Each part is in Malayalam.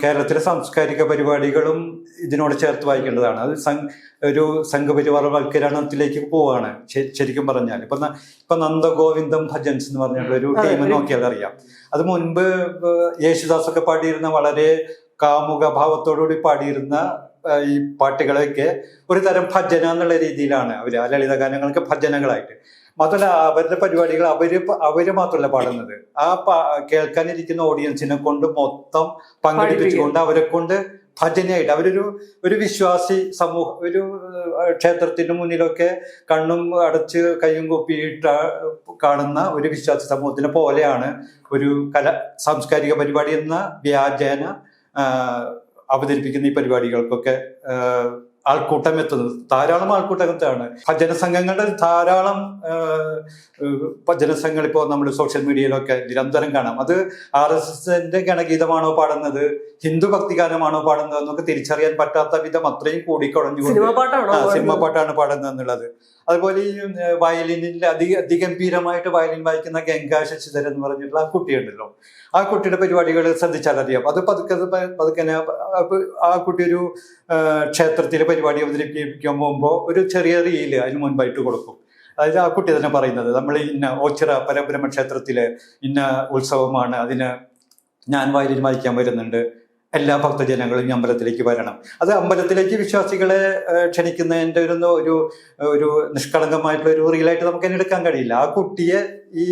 കേരളത്തിലെ സാംസ്കാരിക പരിപാടികളും ഇതിനോട് ചേർത്ത് വായിക്കേണ്ടതാണ്. അത് ഒരു സംഘപരിവാരവൽക്കരണത്തിലേക്ക് പോവാണ് ശരിക്കും പറഞ്ഞാൽ. ഇപ്പൊ നന്ദഗോവിന്ദം ഭജൻസ് എന്ന് പറഞ്ഞുള്ള ഒരു ടീം നോക്കിയാൽ അറിയാം. അത് മുൻപ് യേശുദാസ് ഒക്കെ പാടിയിരുന്ന വളരെ കാമുക ഭാവത്തോടുകൂടി പാടിയിരുന്ന ഈ പാട്ടുകളൊക്കെ ഒരു തരം ഭജന എന്നുള്ള രീതിയിലാണ് അവർ ആ ലളിതഗാനങ്ങൾക്ക് ഭജനകളായിട്ട്. മാത്രമല്ല അവരുടെ പരിപാടികൾ അവര് മാത്രമല്ല പാടുന്നത്, ആ കേൾക്കാനിരിക്കുന്ന ഓഡിയൻസിനെ കൊണ്ട് മൊത്തം പങ്കെടുപ്പിച്ചുകൊണ്ട് അവരെ കൊണ്ട് ഭജനയായിട്ട് ഒരു വിശ്വാസി സമൂഹം, ഒരു ക്ഷേത്രത്തിന് മുന്നിലൊക്കെ കണ്ണും അടച്ച് കയ്യും കൊപ്പിയിട്ട് കാണുന്ന ഒരു വിശ്വാസി സമൂഹത്തിനെ പോലെയാണ് ഒരു സാംസ്കാരിക പരിപാടി എന്ന വ്യാജേന അവതരിപ്പിക്കുന്ന ഈ പരിപാടികൾക്കൊക്കെ ആൾക്കൂട്ടം എത്തുന്നത്. ധാരാളം ആൾക്കൂട്ടത്താണ്. ഭജന സംഘങ്ങളുടെ ധാരാളം ഭജന സംഘങ്ങൾ ഇപ്പോൾ നമ്മൾ സോഷ്യൽ മീഡിയയിലൊക്കെ നിരന്തരം കാണാം. അത് RSSന്റെ ഗണഗീതമാണോ പാടുന്നത്, ഹിന്ദു ഭക്തിഗാനമാണോ പാടുന്നത് എന്നൊക്കെ തിരിച്ചറിയാൻ പറ്റാത്ത വിധം അത്രയും കൂടിക്കുടഞ്ഞുകൊണ്ട് സിനിമ പാട്ടാണ് പാടുന്നത് എന്നുള്ളത്. അതുപോലെ ഈ വയലിനിൽ അതിഗംഭീരമായിട്ട് വയലിൻ വായിക്കുന്ന ഗംഗാ ശശിധരൻ എന്ന് പറഞ്ഞിട്ടുള്ള ആ കുട്ടിയുണ്ടല്ലോ, ആ കുട്ടിയുടെ പരിപാടികൾ ശ്രദ്ധിച്ചാൽ അറിയാം. അത് പതുക്കെ ആ കുട്ടി ഒരു ക്ഷേത്രത്തിലെ പരിപാടി അവതരിപ്പിക്കാൻ പോകുമ്പോൾ ഒരു ചെറിയ റീല് അതിന് മുൻപായിട്ട് കൊടുക്കും. അതായത് ആ കുട്ടി തന്നെ പറയുന്നത്, നമ്മൾ ഇന്ന ഓച്ചിറ പരബ്രഹ്മ ക്ഷേത്രത്തിലെ ഇന്ന ഉത്സവമാണ്, അതിന് ഞാൻ വയലിൻ വായിക്കാൻ വരുന്നുണ്ട്, എല്ലാ ഭക്തജനങ്ങളും ഈ അമ്പലത്തിലേക്ക് വരണം. അത് അമ്പലത്തിലേക്ക് വിശ്വാസികളെ ക്ഷണിക്കുന്നതിൻ്റെ ഒരു നിഷ്കളങ്കമായിട്ടുള്ള ഒരു റീലായിട്ട് നമുക്ക് അതിനെ എടുക്കാൻ കഴിയില്ല. ആ കുട്ടിയെ ഈ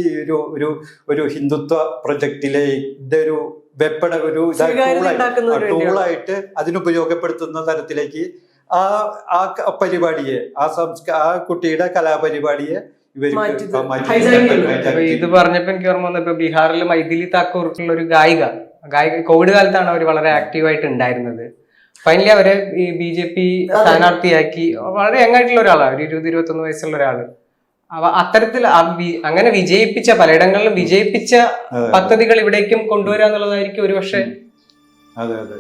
ഒരു ഹിന്ദുത്വ പ്രൊജക്റ്റിലെ ഒരു വെപ്പണ ഒരു ടൂളായിട്ട് അതിനുപയോഗപ്പെടുത്തുന്ന തരത്തിലേക്ക് ആ പരിപാടിയെ ആ കുട്ടിയുടെ കലാപരിപാടിയെ ഇത് പറഞ്ഞപ്പോ എനിക്ക് ഓർമ്മ വന്നപ്പോ ബീഹാറിൽ മൈഥിലി താക്കൂർ ഉള്ള ഒരു ഗായിക കോവിഡ് കാലത്താണ് അവർ വളരെ ആക്റ്റീവായിട്ട് ഉണ്ടായിരുന്നത്. ഫൈനലി അവരെ ഈ BJP സ്ഥാനാർത്ഥിയാക്കി. വളരെ യങ്ങായിട്ടുള്ള ഒരാളാണ്, ഒരു 20-21 വയസ്സുള്ള ഒരാള്. അത്തരത്തിൽ അങ്ങനെ വിജയിപ്പിച്ച, പലയിടങ്ങളിലും വിജയിപ്പിച്ച പദ്ധതികൾ ഇവിടേക്കും കൊണ്ടുവരിക എന്നുള്ളതായിരിക്കും ഒരു പക്ഷേ. അതെ.